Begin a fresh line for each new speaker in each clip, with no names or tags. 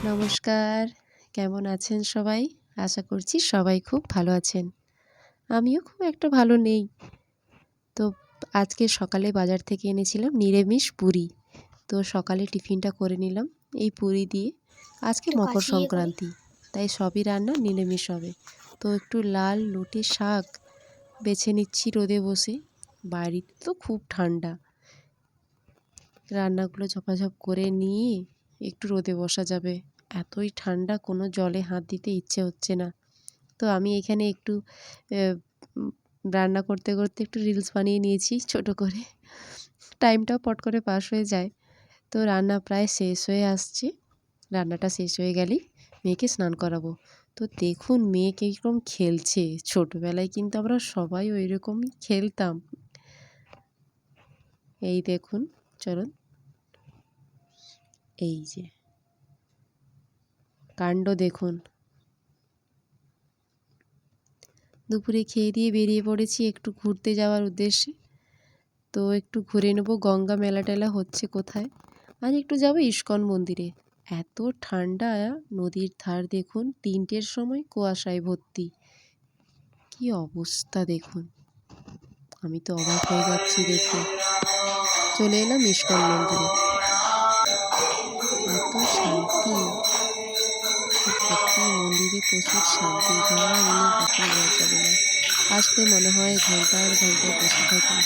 নমস্কার। কেমন আছেন সবাই? আশা করছি সবাই খুব ভালো আছেন। আমিও খুব একটা ভালো নেই। তো আজকে সকালে বাজার থেকে এনেছিলাম নিরামিষ পুরি। তো সকালে টিফিনটা করে নিলাম এই পুরি দিয়ে। আজকে
একটু
মকর
কাছে ইয়ে করি।
সংক্রান্তি, তাই সবই রান্না নিরামিষ হবে। তো একটু লাল লটে শাক বেছে নিচ্ছি রোদে বসে। বাড়িতে তো খুব ঠান্ডা। রান্নাগুলো ঝপাঝপ করে নিয়ে একটু রোদে বসা যাবে। এতই ঠান্ডা কোনো জলে হাত দিতে ইচ্ছে হচ্ছে না। তো আমি এখানে একটু উম রান্না করতে করতে একটু রিলস বানিয়ে নিয়েছি ছোট করে। টাইমটাও পট করে পাস হয়ে যায়। তো রান্না প্রায় শেষ হয়ে আসছে। রান্নাটা শেষ হয়ে গেলেই মেয়েকে স্নান করাবো। তো দেখুন মেয়ে কীরকম খেলছে। ছোটবেলায় কিন্তু আমরা সবাই ওইরকমই খেলতাম। এই দেখুন, চলুন। এই যে কাণ্ড দেখুন। দুপুরে খেয়ে দিয়ে বেরিয়ে পড়েছি একটু ঘুরতে যাওয়ার উদ্দেশ্যে। তো একটু ঘুরে নেব, গঙ্গা মেলা টেলা হচ্ছে কোথায়। আজ একটু যাব ইস্কন মন্দিরে। এত ঠান্ডা, নদীর ধার দেখুন ৩টের সময় কুয়াশায় ভর্তি। কি অবস্থা দেখুন, আমি তো অবাক হয়ে যাচ্ছি দেখে। চলে এলাম ইস্কন মন্দিরে। এত শান্তি, সত্যি মন্দিরে প্রচুর শান্তি, না এলে কখনো বোঝা যাবে না। আসলে মনে হয় ঘন্টার ঘন্টায় বসে থাকি।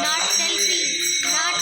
Not selfie, not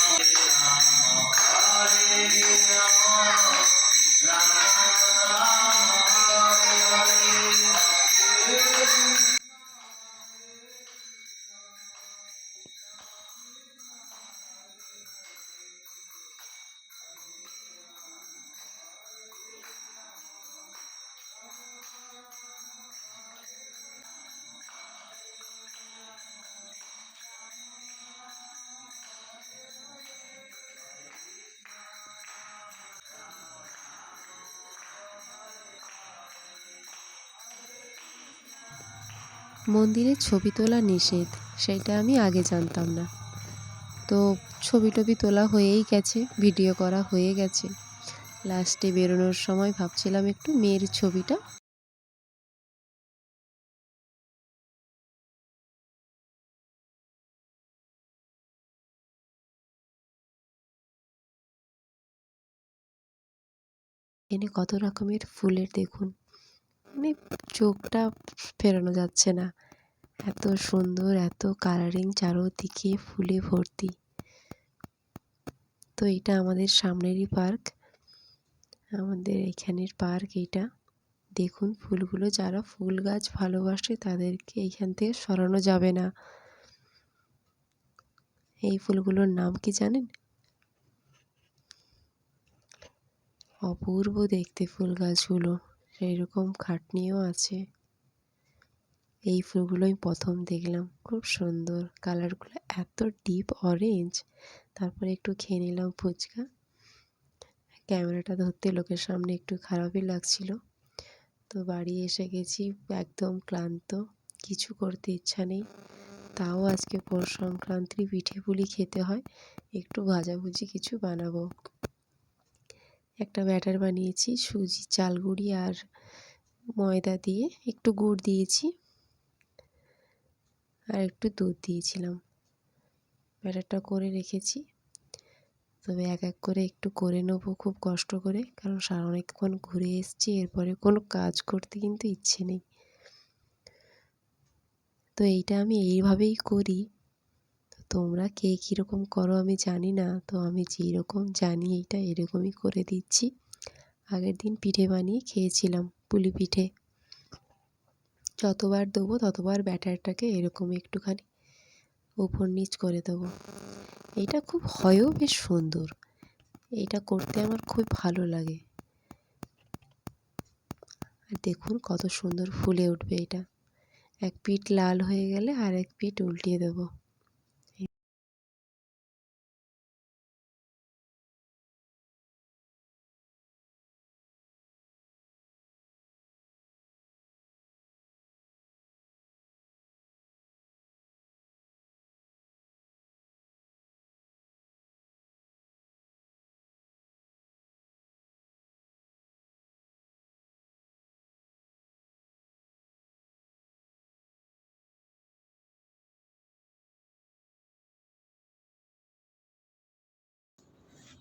মন্দিরে ছবি তোলা নিষেধ, সেটা আমি আগে জানতাম না। তো ছবি টবি তোলা হয়েই গেছে, ভিডিও করা হয়ে গেছে। লাস্টে বেরোনোর সময় ভাবছিলাম একটু মেয়ের ছবিটা এনে কত রকমের ফুলের দেখুন, মানে চোখটা ফেরানো যাচ্ছে না। এত সুন্দর, এত কালারিং, চারোদিকে ফুলে ভর্তি। তো এটা আমাদের সামনেরই পার্ক, আমাদের এখানের পার্ক এইটা। দেখুন ফুলগুলো, যারা ফুল গাছ ভালোবাসে তাদেরকে এইখান থেকে সরানো যাবে না। এই ফুলগুলোর নাম কি জানেন? অপূর্ব দেখতে ফুল গাছগুলো, সেই রকম খাটনিও আছে। এই ফুলগুলো আমি প্রথম দেখলাম, খুব সুন্দর কালারগুলো, এত ডিপ অরেঞ্জ। তারপরে একটু খেয়ে নিলাম ফুচকা। ক্যামেরাটা ধরতে লোকের সামনে একটু খারাপই লাগছিল। তো বাড়ি এসে গেছি একদম ক্লান্ত, কিছু করতে ইচ্ছা নেই। তাও আজকে পৌষ সংক্রান্তি, পিঠে পুলি খেতে হয়, একটু ভাজাভুজি কিছু বানাবো। একটা ব্যাটার বানিয়েছি সুজি, চাল গুঁড়ি আর ময়দা দিয়ে, একটু গুড় দিয়েছি আর একটু দুধ দিয়েছিলাম। ব্যাটারটা করে রেখেছি। তবে এক এক করে একটু করে নেবো খুব কষ্ট করে, কারণ অনেকক্ষণ ঘুরে এসেছি, এরপরে কোনো কাজ করতে কিন্তু ইচ্ছে নেই। তো এইটা আমি এইভাবেই করি। তো তোমরা কে কীরকম করো আমি জানি না, তো আমি যেরকম জানি এইটা এরকমই করে দিচ্ছি। আগের দিন পিঠে বানিয়ে খেয়েছিলাম, পুলি পিঠে। যতবার দেবো ততবার ব্যাটারটাকে এরকম একটুখানি উপর নিচ করে দেবো। এইটা খুব হয়ও বেশ সুন্দর, এইটা করতে আমার খুব ভালো লাগে। আর দেখুন কত সুন্দর ফুলে উঠবে এটা। এক পিঠ লাল হয়ে গেলে আর এক পিঠ উল্টিয়ে দেবো।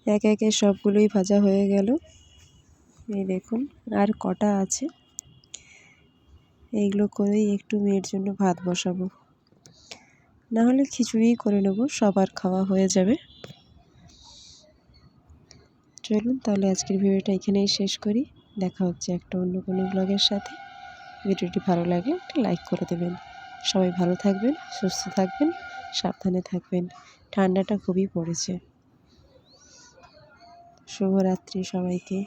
একে একে সবগুলোই ভাজা হয়ে গেল। এই দেখুন আর কটা আছে, এইগুলো করেই একটু মেয়ের জন্য ভাত বসাবো, না হলে খিচুড়িই করে নেবো, সবার খাওয়া হয়ে যাবে। চলুন তাহলে আজকের ভিডিওটা এখানেই শেষ করি। দেখা হচ্ছে একটা অন্য কোনো ব্লগের সাথে। ভিডিওটি ভালো লাগলে একটা লাইক করে দেবেন। সবাই ভালো থাকবেন, সুস্থ থাকবেন, সাবধানে থাকবেন। ঠান্ডাটা খুবই পড়েছে। শুভরাত্রি সবাইকে।